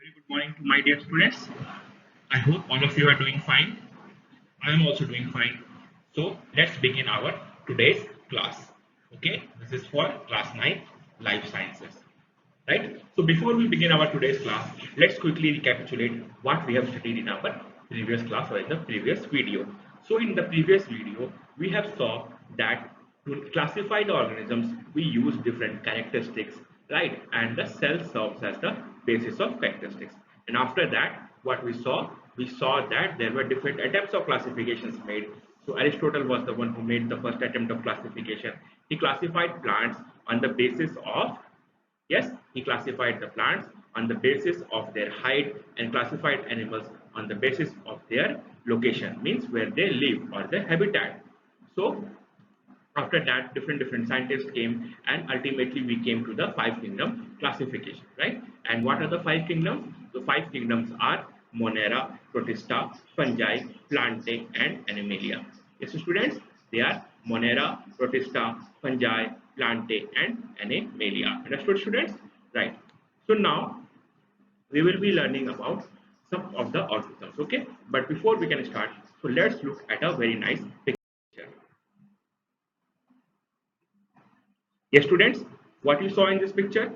Very good morning to my dear students. I hope all of you are doing fine. I am also doing fine. So let's begin our today's class. Okay, this is for class 9 life sciences. Right? So before we begin our today's class, let's quickly recapitulate what we have studied in our previous class or in the previous video. So in the previous video, we have saw that to classify the organisms, we use different characteristics, right? And the cell serves as the basis of characteristics. And after that, what we saw that there were different attempts of classifications made. So Aristotle was the one who made the first attempt of classification. He classified plants on the basis of, yes, he classified the plants on the basis of their height and classified animals on the basis of their location, means where they live or their habitat. So after that, different scientists came and ultimately we came to the five kingdom classification, right? And what are the five kingdoms? The five kingdoms are Monera, Protista, Fungi, Plantae, and Animalia. Yes, so students, they are Monera, Protista, Fungi, Plantae, and Animalia. Understood, students? Right. So now we will be learning about some of the organisms. Okay, but before we can start, so let's look at a very nice picture. Yes, students, what you saw in this picture?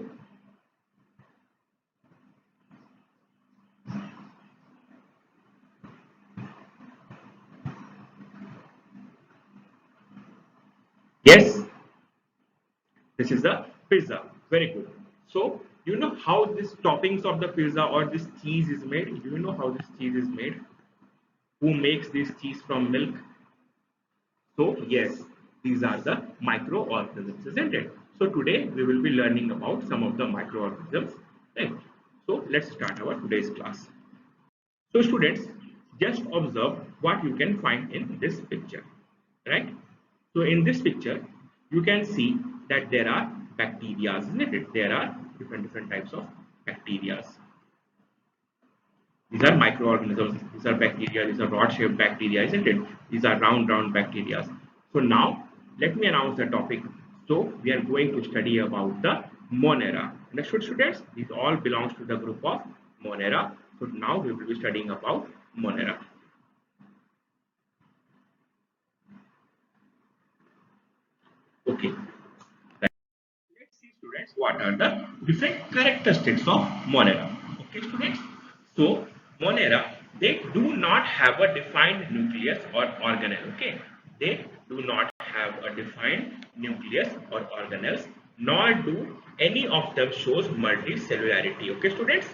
Yes, this is the pizza. Very good. So, you know how this toppings of the pizza or this cheese is made? Do you know how this cheese is made? Who makes this cheese from milk? So, yes, these are the microorganisms, isn't it? So, today we will be learning about some of the microorganisms. Right? So, let's start our today's class. So students, just observe what you can find in this picture, right? So in this picture, you can see that there are bacteria, isn't it? There are different types of bacteria. These are microorganisms, these are bacteria, these are rod-shaped bacteria, isn't it? These are round bacteria. So now, let me announce the topic. So we are going to study about the Monera. Understood, students? These all belongs to the group of Monera. So now we will be studying about Monera. Okay. Let's see, students, what are the different characteristics of Monera. Okay, students. So Monera, they do not have a defined nucleus or organelle. Okay, they do not have a defined nucleus or organelles, nor do any of them shows multicellularity. Okay, students.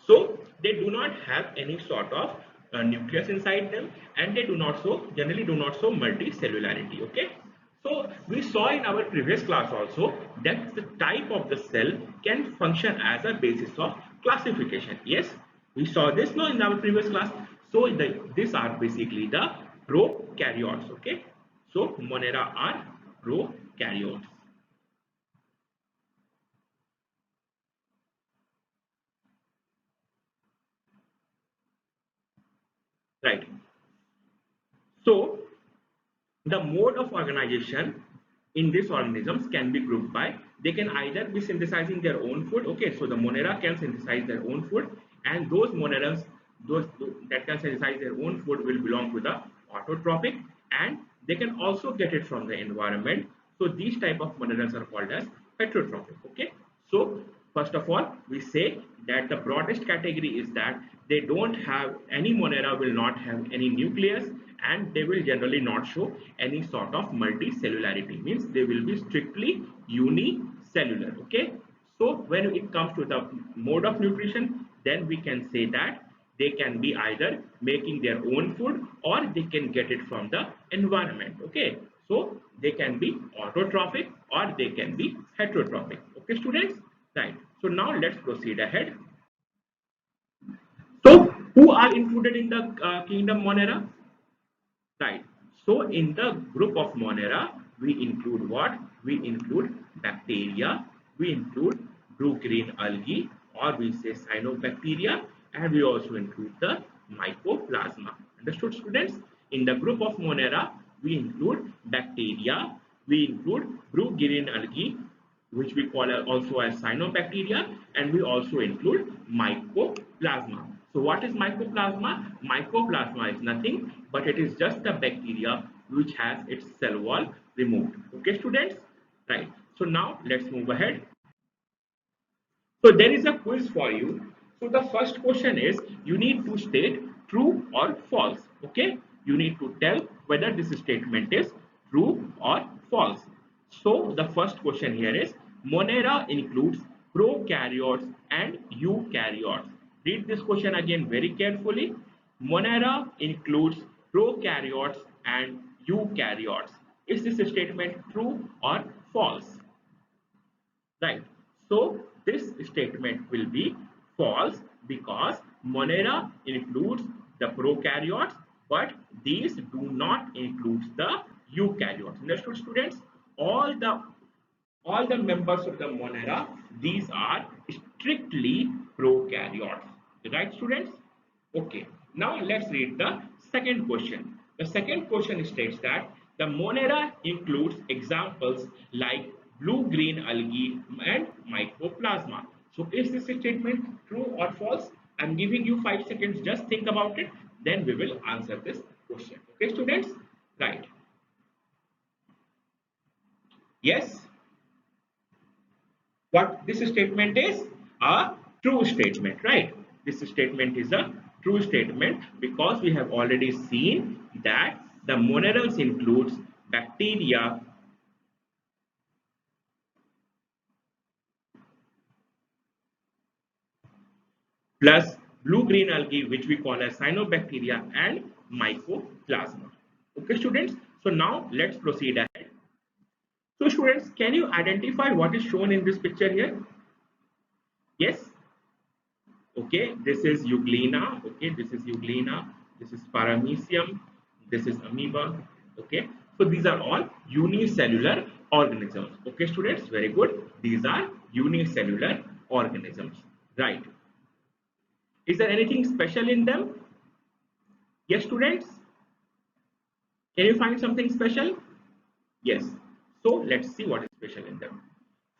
So they do not have any sort of nucleus inside them, and they do not so generally do not show multicellularity. Okay. So we saw in our previous class also that the type of the cell can function as a basis of classification. Yes, we saw this now in our previous class. So these are basically the prokaryotes. Okay, so Monera are prokaryotes. Right. So the mode of organization in these organisms can be grouped by, they can either be synthesizing their own food. Okay, so the Monera can synthesize their own food, and those Monerans, those that can synthesize their own food will belong to the autotrophic, and they can also get it from the environment. So these type of Monerans are called as heterotrophic. Okay, so first of all, we say that the broadest category is that they don't have, any Monera will not have any nucleus, and they will generally not show any sort of multicellularity, means they will be strictly unicellular. Okay, so when it comes to the mode of nutrition, then we can say that they can be either making their own food or they can get it from the environment. Okay, so they can be autotrophic or they can be heterotrophic. Okay, students, right? So now let's proceed ahead. So who are included in the kingdom Monera? Right. So in the group of Monera, we include what? We include bacteria, we include blue-green algae, or we say cyanobacteria, and we also include the mycoplasma. Understood, students? In the group of Monera, we include bacteria, we include blue-green algae, which we call also as cyanobacteria, and we also include mycoplasma. So what is mycoplasma? Mycoplasma is nothing but it is just the bacteria which has its cell wall removed. Okay, students? Right. So now let's move ahead. So there is a quiz for you. So the first question is you need to state true or false. Okay, you need to tell whether this statement is true or false. So the first question here is Monera includes prokaryotes and eukaryotes. Read this question again very carefully. Monera includes prokaryotes and eukaryotes. Is this statement true or false? Right. So this statement will be false because Monera includes the prokaryotes, but these do not include the eukaryotes. Understood, students? All the all the members of the Monera, these are strictly prokaryotes. Right, students? Okay. Now let's read the second question. The second question states that the Monera includes examples like blue-green algae and mycoplasma. So is this statement true or false? I'm giving you 5 seconds. Just think about it. Then we will answer this question. Okay, students? Right. Yes. What this statement is? A true statement, right? This statement is a true statement because we have already seen that the monerals includes bacteria plus blue-green algae, which we call as cyanobacteria, and mycoplasma. Okay, students? So now let's proceed ahead. So students, can you identify what is shown in this picture here? Yes? Okay, this is euglena. Okay, this is euglena, this is paramecium, this is amoeba. Okay, so these are all unicellular organisms. Okay, students, very good. These are unicellular organisms, right? Is there anything special in them? Yes, students, can you find something special? Yes. So let's see what is special in them.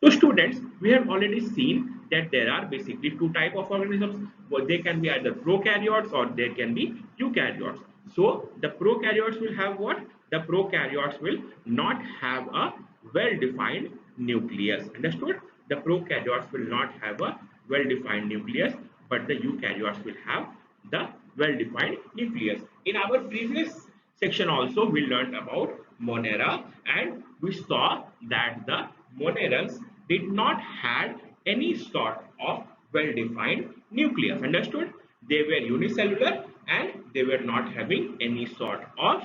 So students, we have already seen that there are basically two type of organisms. Well, they can be either prokaryotes or they can be eukaryotes. So the prokaryotes will have what? The prokaryotes will not have a well-defined nucleus. Understood? The prokaryotes will not have a well-defined nucleus, but the eukaryotes will have the well-defined nucleus. In our previous section also we learned about Monera, and we saw that the Monerans did not had any sort of well-defined nucleus. Understood? They were unicellular and they were not having any sort of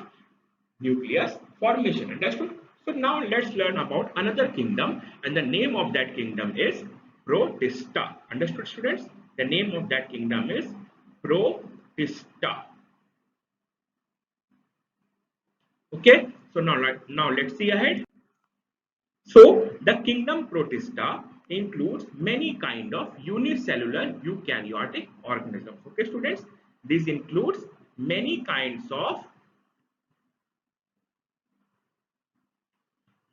nucleus formation. Understood? So now let's learn about another kingdom, and the name of that kingdom is Protista. Understood, students? The name of that kingdom is Protista. Okay, so now let's see ahead. So the kingdom Protista includes many kind of unicellular eukaryotic organisms. Okay, students, this includes many kinds of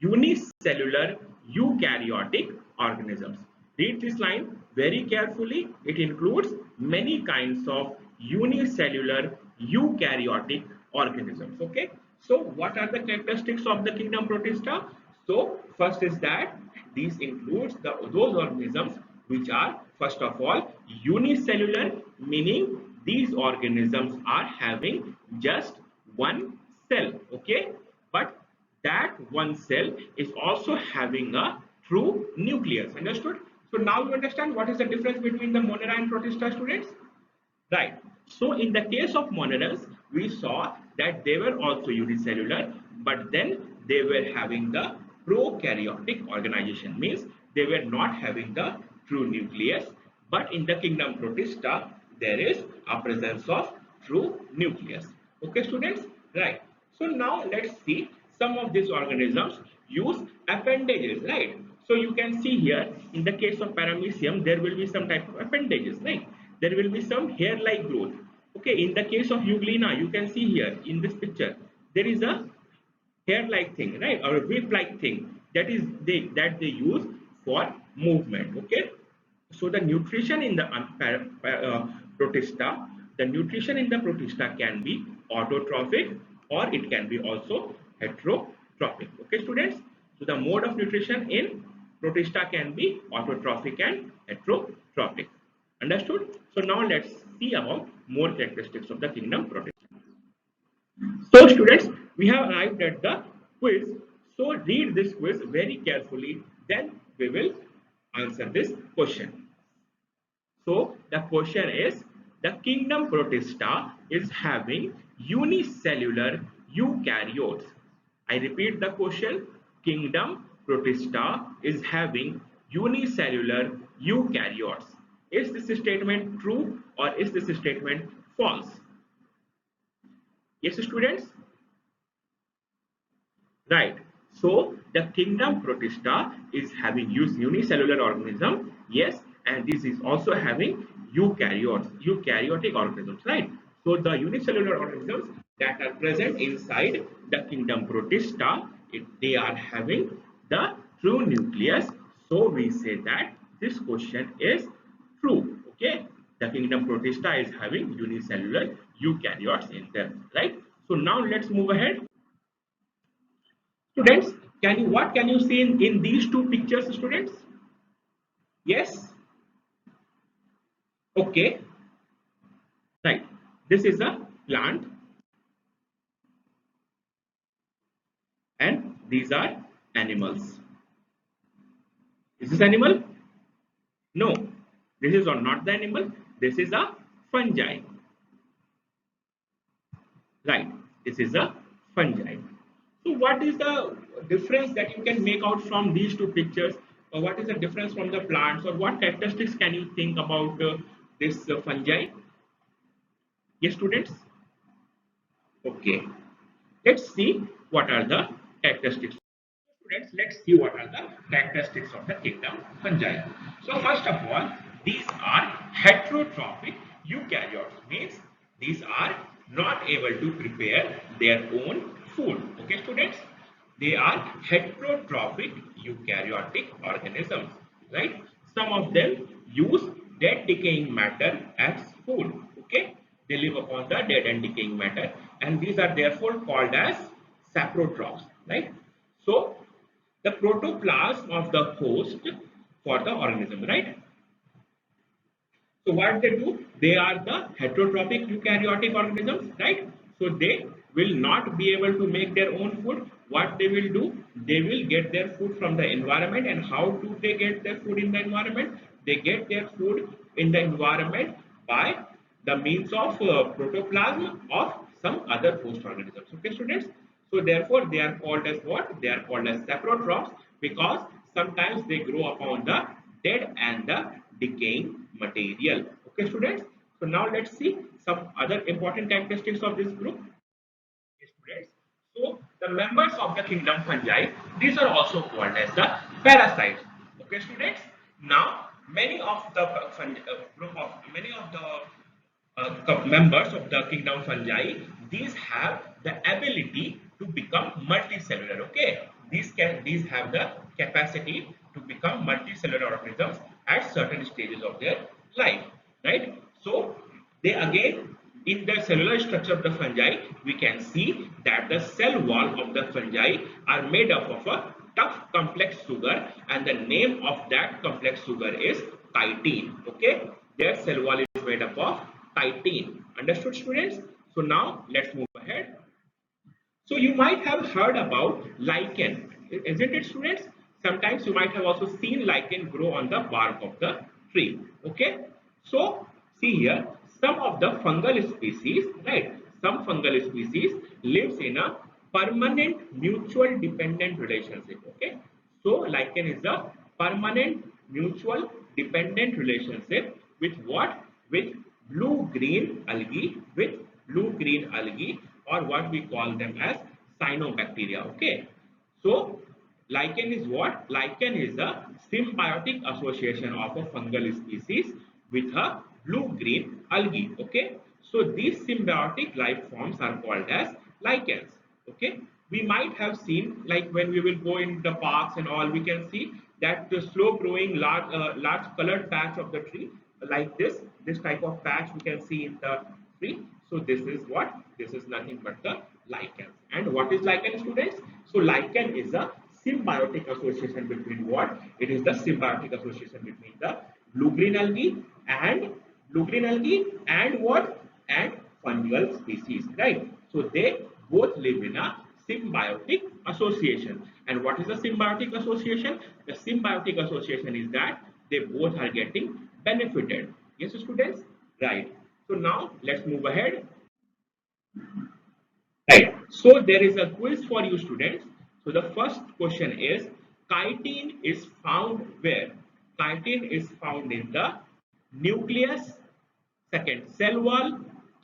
unicellular eukaryotic organisms. Read this line very carefully. It includes many kinds of unicellular eukaryotic organisms. Okay. So what are the characteristics of the kingdom Protista? So first is that these includes those organisms which are first of all unicellular, meaning these organisms are having just one cell. Okay. But that one cell is also having a true nucleus. Understood? So now you understand what is the difference between the Monera and Protista, students? Right. So in the case of monerals, we saw that they were also unicellular, but then they were having the prokaryotic organization, means they were not having the true nucleus. But in the kingdom Protista, there is a presence of true nucleus. Okay, students? Right. So now let's see some of these organisms use appendages, right? So you can see here in the case of paramecium, there will be some type of appendages, right? There will be some hair-like growth. Okay, in the case of euglena, you can see here in this picture, there is a hair-like thing, right, or a whip-like thing that they use for movement. Okay, so the nutrition in the protista, the nutrition in the protista can be autotrophic or it can be also heterotrophic. Okay, students. So the mode of nutrition in protista can be autotrophic and heterotrophic. Understood? So now let's see about more characteristics of the kingdom protista. So students, we have arrived at the quiz. So read this quiz very carefully. Then we will answer this question. So the question is, the kingdom protista is having unicellular eukaryotes. I repeat the question. Kingdom protista is having unicellular eukaryotes. Is this statement true or is this statement false? Yes, students? Right. So the kingdom protista is having unicellular organism, yes, and this is also having eukaryotic organisms, right? So the unicellular organisms that are present inside the kingdom protista, they are having the true nucleus. So we say that this question is true. Okay, the kingdom protista is having unicellular eukaryotes in them, right? So now let's move ahead. Students, what can you see in these two pictures, students? Yes? Okay, right. This is a plant and these are animals. Is this animal? No. This is not the animal. This is a fungi. Right. This is a fungi. So what is the difference that you can make out from these two pictures? Or what is the difference from the plants? Or what characteristics can you think about this fungi? Yes, students? Okay. Let's see what are the characteristics. Students, let's see what are the characteristics of the kingdom fungi. So first of all, these are heterotrophic eukaryotes, means these are not able to prepare their own food. Okay, students? They are heterotrophic eukaryotic organisms, right? Some of them use dead decaying matter as food. Okay, they live upon the dead and decaying matter, and these are therefore called as saprotrophs, right? So the protoplasm of the host for the organism, right? So what they do? They are the heterotrophic eukaryotic organisms, right? So they will not be able to make their own food. What they will do? They will get their food from the environment. And how do they get their food in the environment? They get their food in the environment by the means of protoplasm of some other host organisms. Okay, students? So therefore, they are called as what? They are called as saprotrophs because sometimes they grow upon the dead and the decaying material. Okay, students. So now let's see some other important characteristics of this group. Okay, students. So the members of the kingdom fungi, these are also called as the parasites. Okay, students. Now many of the group of many of the members of the kingdom fungi, these have the ability to become multicellular. Okay, these have the capacity to become multicellular organisms at certain stages of their life, right? So they again, in the cellular structure of the fungi, we can see that the cell wall of the fungi are made up of a tough complex sugar, and the name of that complex sugar is chitin. Okay, their cell wall is made up of chitin. Understood, students? So now let's move ahead. So you might have heard about lichen, isn't it, students? Sometimes you might have also seen lichen grow on the bark of the tree. Okay. So see here, some of the fungal species, right? Some fungal species lives in a permanent mutual dependent relationship. Okay. So lichen is a permanent mutual dependent relationship with what? With blue-green algae, or what we call them as cyanobacteria. Okay. So lichen is what? Lichen is a symbiotic association of a fungal species with a blue-green algae. Okay. So these symbiotic life forms are called as lichens. Okay. We might have seen, like when we will go in the parks and all, we can see that the slow growing large colored patch of the tree like this type of patch we can see in the tree. So this is what? This is nothing but the lichen. And what is lichen, students? So lichen is a symbiotic association between what? It is the symbiotic association between the blue-green algae and what? And fungal species, right? So they both live in a symbiotic association. And what is a symbiotic association? The symbiotic association is that they both are getting benefited. Yes, students? Right. So now let's move ahead. Right. So there is a quiz for you students. So the first question is chitin is found where? Chitin is found in the nucleus, second cell wall,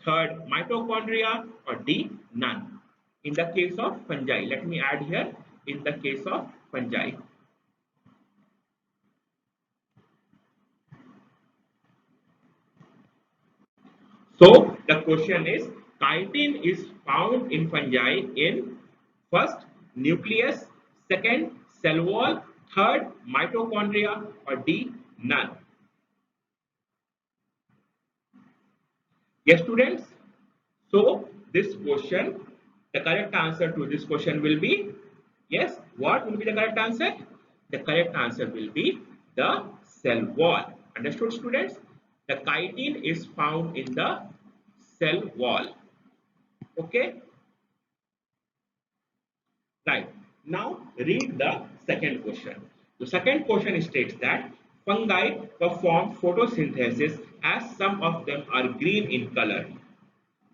third mitochondria, or D none. In the case of fungi, let me add here in the case of fungi. So the question is chitin is found in fungi in first nucleus, second cell wall, third mitochondria, or D none. Yes, students. So this question, the correct answer to this question will be yes. What will be the correct answer? The correct answer will be the cell wall. Understood, students? The chitin is found in the cell wall. Okay. Right. Now read the second question. The second question states that fungi perform photosynthesis as some of them are green in color.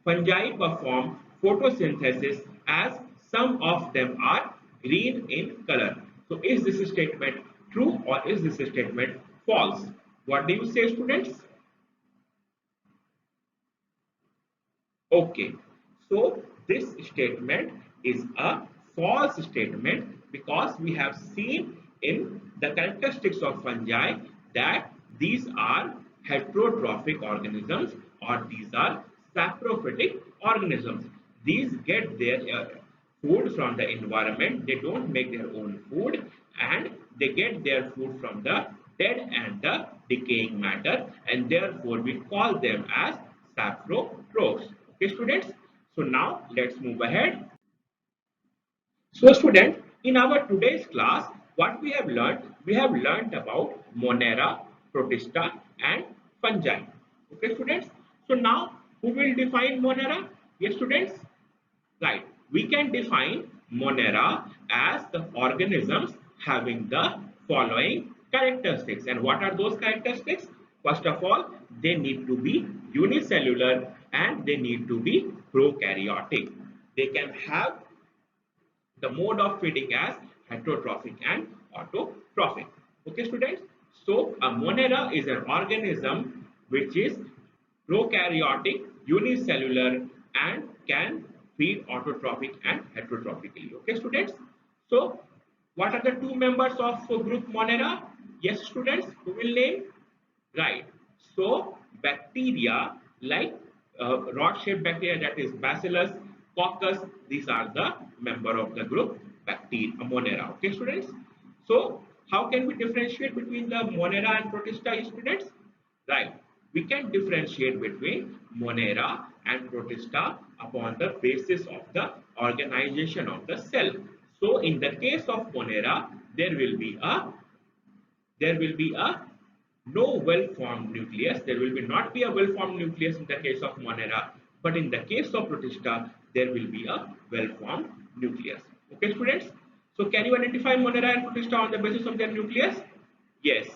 Fungi perform photosynthesis as some of them are green in color. So is this statement true or is this statement false? What do you say, students? Okay, so this statement is a false statement because we have seen in the characteristics of fungi that these are heterotrophic organisms or these are saprophytic organisms. These get their food from the environment, they don't make their own food and they get their food from the dead and the decaying matter and therefore we call them as saprotrophs. Okay, students. So now let's move ahead. So, student, in our today's class, what we have learned? We have learned about Monera, Protista, and fungi. Okay, students. So now, who will define Monera? Yes, students. Right. We can define Monera as the organisms having the following characteristics. And what are those characteristics? First of all, they need to be unicellular and they need to be prokaryotic. They can have the mode of feeding as heterotrophic and autotrophic. Okay, students. So a monera is an organism which is prokaryotic, unicellular, and can feed autotrophic and heterotrophically. Okay, students. So what are the two members of group monera? Yes, students. Who will name? Right. So bacteria like rod-shaped bacteria, that is Bacillus, Coccus, these are the member of the group bacteria, Monera. Okay, students. So how can we differentiate between the Monera and Protista, students? Right. We can differentiate between Monera and Protista upon the basis of the organization of the cell. So in the case of Monera, there will be a no well-formed nucleus. There will be not be a well-formed nucleus in the case of Monera, but in the case of Protista, there will be a well-formed nucleus. Okay, students. So, can you identify Monera and Protista on the basis of their nucleus? Yes,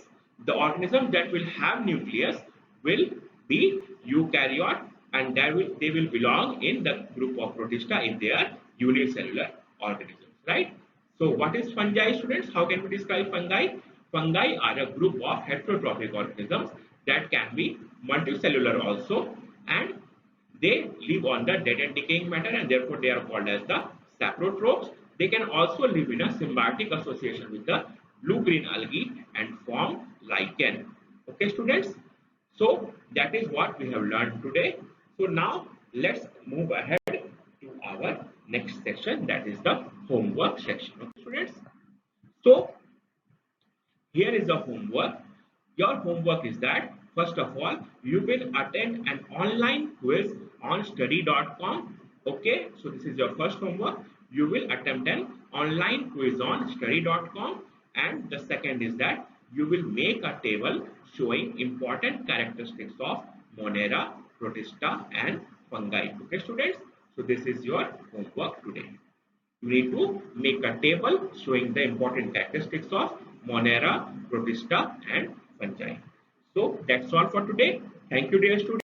the organism that will have nucleus will be eukaryote, and they will belong in the group of Protista if they are unicellular organisms, right? So, what is fungi, students? How can we describe fungi? Fungi are a group of heterotrophic organisms that can be multicellular also, and they live on the dead and decaying matter, and therefore they are called as the saprotrophs. They can also live in a symbiotic association with the blue-green algae and form lichen. Okay, students. So that is what we have learned today. So now let's move ahead to our next section, that is the homework section. Okay, students. So Here is the homework. Your homework is that first of all you will attend an online quiz on study.com. Okay, so this is your first homework. You will attempt an online quiz on study.com, and the second is that you will make a table showing important characteristics of Monera, Protista and fungi. Okay students, so this is your homework today. You need to make a table showing the important characteristics of Monera, Protista and fungi. So that's all for today. Thank you dear students.